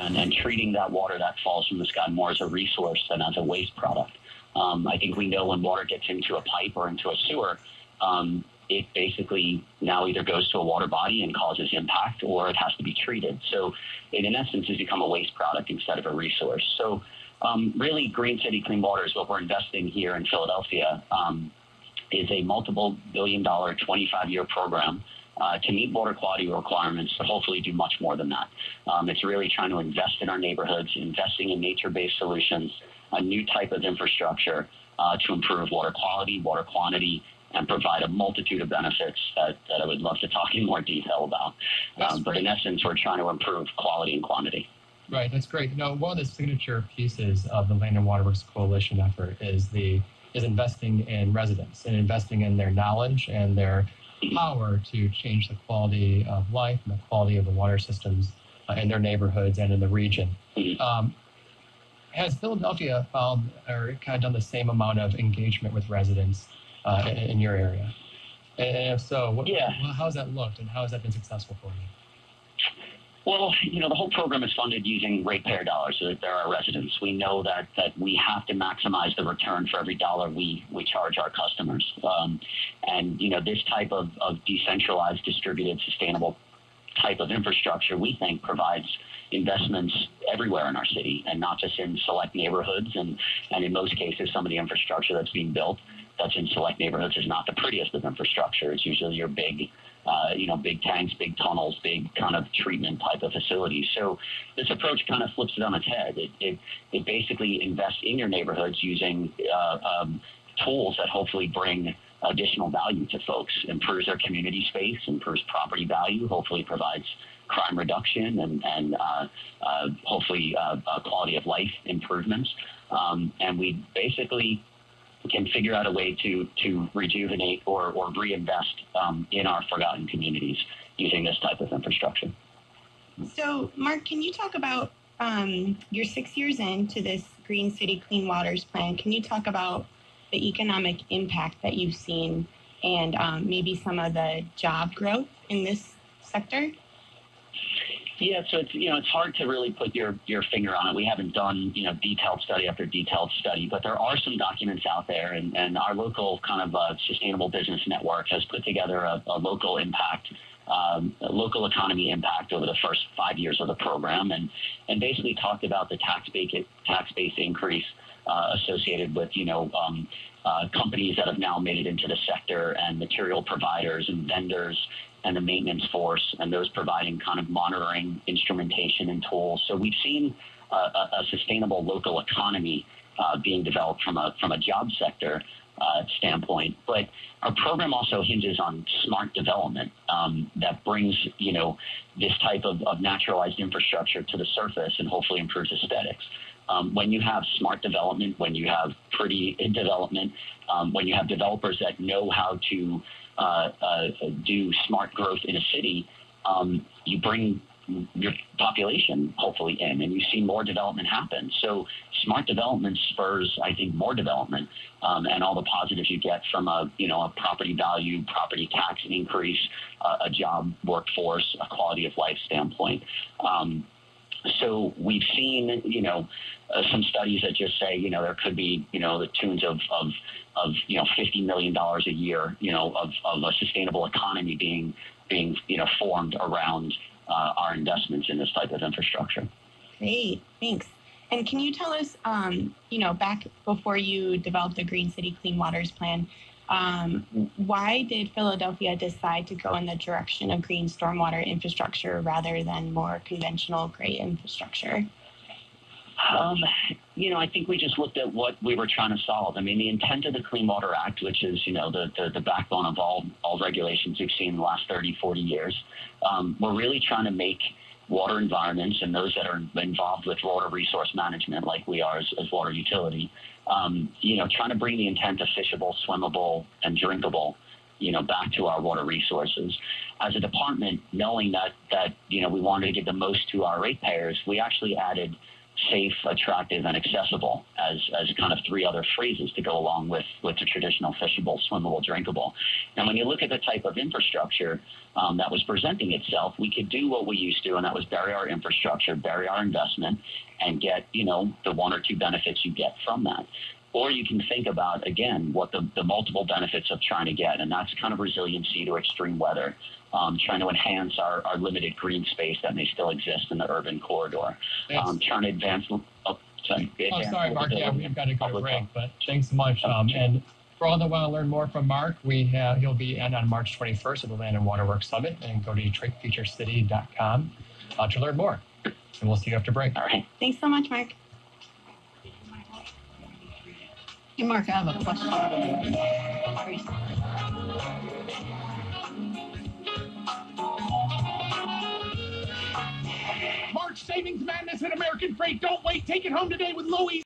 and treating that water that falls from the sky more as a resource than as a waste product. I think we know when water gets into a pipe or into a sewer, it basically now either goes to a water body and causes impact, or it has to be treated. So it, in essence, has become a waste product instead of a resource. So really, Green City Clean Water is what we're investing here in Philadelphia, is a multiple billion-dollar 25-year program to meet water quality requirements, but hopefully do much more than that. It's really trying to invest in our neighborhoods, investing in nature-based solutions, a new type of infrastructure to improve water quality, water quantity, and provide a multitude of benefits that I would love to talk in more detail about. But in essence, we're trying to improve quality and quantity. Right, that's great. One of the signature pieces of the Land and Waterworks Coalition effort is investing in residents and investing in their knowledge and their power to change the quality of life and the quality of the water systems in their neighborhoods and in the region. Has Philadelphia found or kind of done the same amount of engagement with residents in your area? And if so, how has that looked and how has that been successful for you? Well, the whole program is funded using ratepayer dollars, so that there are residents. We know that we have to maximize the return for every dollar we charge our customers. And this type of decentralized, distributed, sustainable type of infrastructure, we think, provides investments everywhere in our city, and not just in select neighborhoods. And in most cases, some of the infrastructure that's being built that's in select neighborhoods is not the prettiest of infrastructure. It's usually your big tanks, big tunnels, big kind of treatment type of facilities. So this approach kind of flips it on its head. It basically invests in your neighborhoods using tools that hopefully bring additional value to folks, improves their community space, improves property value, hopefully provides crime reduction and hopefully quality of life improvements. And we basically can figure out a way to rejuvenate or reinvest in our forgotten communities using this type of infrastructure. So, Mark, can you talk about you're 6 years into this Green City Clean Waters plan? Can you talk about the economic impact that you've seen and maybe some of the job growth in this sector? Yeah, so it's hard to really put your finger on it. We haven't done detailed study after detailed study, but there are some documents out there, and our local kind of sustainable business network has put together a local impact, a local economy impact over the first 5 years of the program, and basically talked about the tax base increase associated with companies that have now made it into the sector, and material providers and vendors and the maintenance force, and those providing kind of monitoring instrumentation and tools. So we've seen a sustainable local economy being developed from a job sector standpoint. But our program also hinges on smart development that brings this type of naturalized infrastructure to the surface and hopefully improves aesthetics. When you have smart development, when you have pretty development, when you have developers that know how to do smart growth in a city, you bring your population hopefully in, and you see more development happen. So smart development spurs, I think, more development, and all the positives you get from a property value, property tax increase, a job workforce, a quality of life standpoint. So we've seen, some studies that just say, there could be, the tunes of $50 million a year, of a sustainable economy being formed around our investments in this type of infrastructure. Great, thanks. And can you tell us, back before you developed the Green City Clean Waters plan, why did Philadelphia decide to go in the direction of green stormwater infrastructure rather than more conventional gray infrastructure? I think we just looked at what we were trying to solve. I mean, the intent of the Clean Water Act, which is, the backbone of all regulations we've seen in the last 30, 40 years, we're really trying to make water environments and those that are involved with water resource management, like we are as water utility, trying to bring the intent of fishable, swimmable, and drinkable, back to our water resources. As a department, knowing that we wanted to give the most to our ratepayers, we actually added safe, attractive, and accessible as kind of three other phrases to go along with the traditional fishable, swimmable, drinkable. And when you look at the type of infrastructure that was presenting itself, we could do what we used to, and that was bury our infrastructure, bury our investment, and get, the one or two benefits you get from that. Or you can think about, again, what the multiple benefits of trying to get, and that's kind of resiliency to extreme weather, trying to enhance our limited green space that may still exist in the urban corridor, trying to advance. Sorry, Mark. Yeah, we've got to go to break, but thanks so much. And for all that want to learn more from Mark, he'll be on March 21st at the Land and Waterworks Summit, and go to DetroitFutureCity.com to learn more. And we'll see you after break. All right. Thanks so much, Mark. Hey, Mark, I have a question. March savings madness at American Freight. Don't wait. Take it home today with Louis.